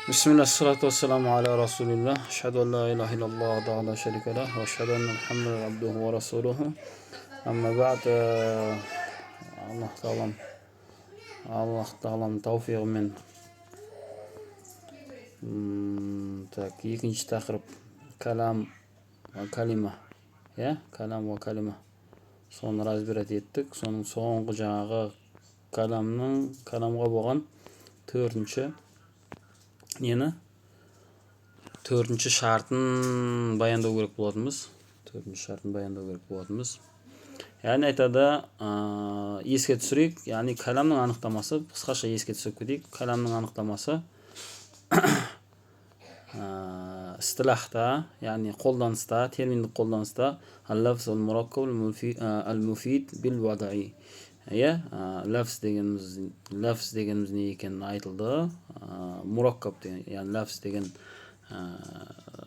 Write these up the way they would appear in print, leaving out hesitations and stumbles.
بسم الله الصلاة والسلام على رسول الله أشهد أن لا إله إلا الله وحده لا شريك له وأشهد أن محمدا عبده ورسوله أما بعد الله تعالى الله تعالى توفيق من екінші тақырып калам калима калам ва калима соны разбирать еттік. Соның соңғы жаңағы каламға болған төртінші шартын баяндау керек болатынбыз. Яғни айтады, еске түсірейік, яғни каламның анықтамасы, қысқаша еске түсіріп кетейік. Каламның анықтамасы истилахта, яғни қолданыста, терминдік қолданыста ал-лафз ал-мураккаб ал-муфид бил-вадаи. Лафз дегеніміз не екенін айтылды. Мураккаб деген, яғни лафз деген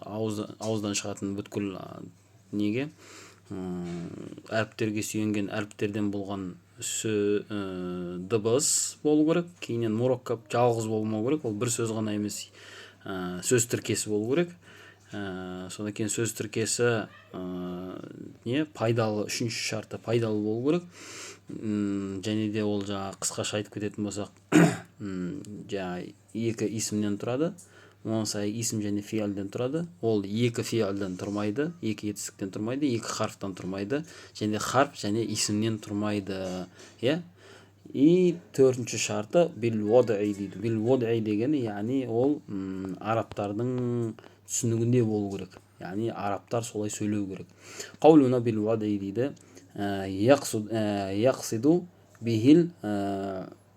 ауыздан шығатын бүткіл неге әріптерге сүйенген әріптерден болған дыбыс болу керек. Кейіннен мураккаб жалғыз болмау керек, ол бір сөз ғана емес, сөз тіркесі болу керек. Содан кейін сөз тіркесі пайдалы, үшінші шарты пайдалы болу керек. Және де ол жаңа қысқаша айтып кететін болсақ, екі исімнен тұрады. Онсай исім және фиалден тұрады. Ол екі фиалдан тұрмайды, екі етістіктен тұрмайды, екі харфтан тұрмайды, және харф және исімнен тұрмайды. И төртінші шарты бил-вадаи дейді. Бил-вадаи дегені, яғни ол арабтардың түсінігінде болу керек. Яғни арабтар солай сөйлеу керек. Қаулуна бил-вадаи дейді. Яқсиду бихил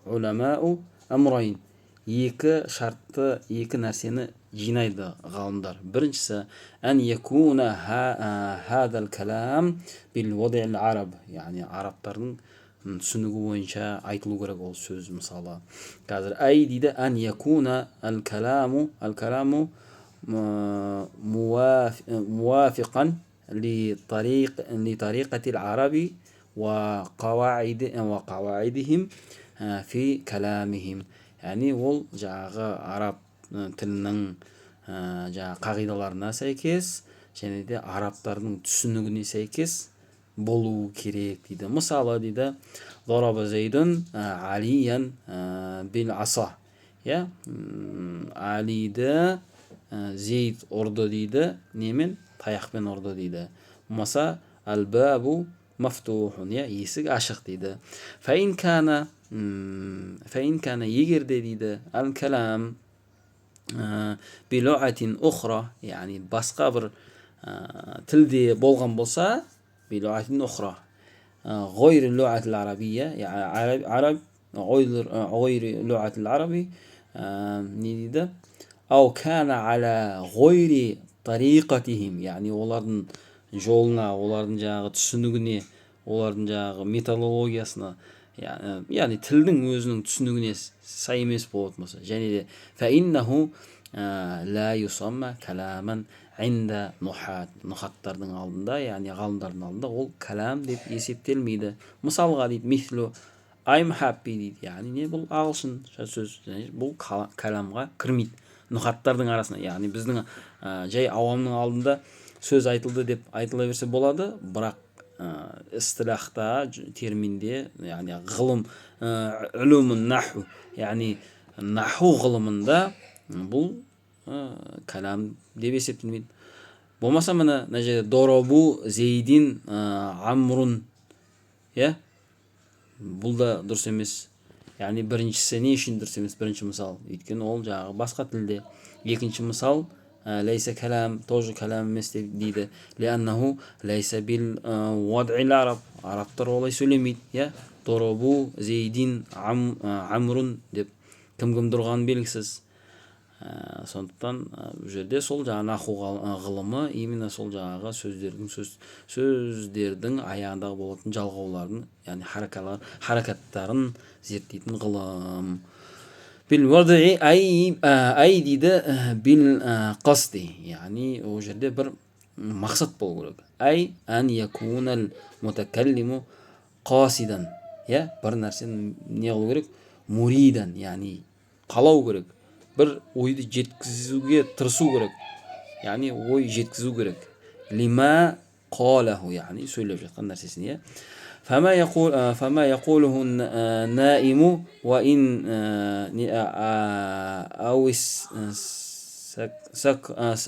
уламау амрайн. Екі шартты, екі нәрсені жинайды ғалымдар. Біріншісі, ән якуна хадал калам бил-вадаи ал-араб. Яғни арабтардың түсінігі бойынша айтылу керек ол сөз. Мысалы, қазір әй дейді, ән якуна ал-каламу муафиқан ли тариқати al-араби ва қаваидихим фи каламихим. Яғни ол жаңағы араб тілінің қағидаларына сәйкес және де арабтардың түсінігіне сәйкес болу керек дейді. Мысалы дейді, дараба зейдун алиян бил аса. Алиді зейд ұрды дейді, немен? Таяқпен ұрды дейді. Маса ал-бабу мафтухун, есік ашық дейді. Фаин кана егерде дейді, ал-калам билуатин ухра, яғни басқа бір тілде болған болса, билуатин ухра, ғойр луат al-арабия, араб ғойр луат al-араби, не дейді? Ау кана аля ғойри тариқатихим, яғни олардың жолына, олардың жаңағы түсінігіне, олардың жаңағы методологиясына, яғни тілдің өзінің түсінігіне сай емес болатын болса, және де фаиннаху ла юсамма каламан инда нухаттардың алдында, яғни ғалымдардың алдында ол калам деп есептелмейді. Мысалға дейді, мислу I'm happy дейді, яғни бұл ағылшын сөз, бұл каламға кірмейді нухаттардың арасына. Яғни біздің жай ауамның алдында сөз айтылды деп айтыла берсе болады, бірақ истилахта, терминде, яғни ғылым, үлумун наху, яғни наху ғылымында бұл калам деп есептелмейді. Болмаса мына жерде доробу зейдин амрун, бұл да дұрыс емес. Яғни біріншісі не үшін дұрыс емес? Бірінші мысал, өйткені ол жаңағы басқа тілде. Екінші мысал, лейса калам, тоже калам емес дейді. Лианнаху лейса бил вад'ил араб. Арабтар олай сөйлемейді. Доробу зейдин амрун деп кім тұрған белгісіз. Сондықтан бұл жерде сол жаңағы наху ғылымы именно сол жаңағы сөздердің аяғындағы болатын жалғауларын, яғни харакаттарын зерттейтін ғылым. Бил вад'i ай дейді бил қасди, яғни ол жерде бір мақсат болу керек. Ай ан якунал мутакаллиму қасидан, бір нәрсені не қылу керек? Муридан, яғни қалау керек. bir oyды жеткізуге тырысу керек. Яғни ой жеткізу керек. Лима қалаху, яғни сөйлеп жатқан нәрсесін, иә. فما يقوله النائم وإن أو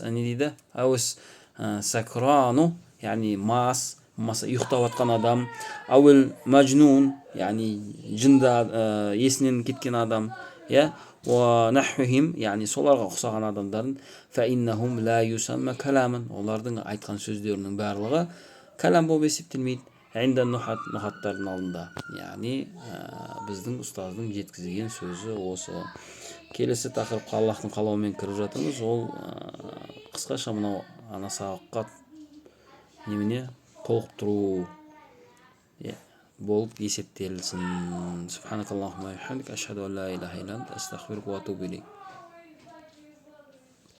не дейді? أو سكران, яғни мас ұйықтап жатқан адам, әуел мәжнун, яғни жында есінен кеткен адам, иә, ва нахвихим, яғни соларға ұқсаған адамдардың, фаиннахум ла юсамма каламан, олардың айтқан сөздерінің барлығы калам болып есептелмейді. Инда нухаттардың алдында, яғни біздің ұстаздың жеткізген сөзі осы. Келесі тақырыпқа Аллахтың қалауымен кіріп жатырмыз. Ол қысқаша мынау ана сабаққа немене толықтыру болып есептелсін. Субханакаллахумма ва бихамдика, ашхаду ан ла илаха илля анта, астағфирука ва атубу илейк.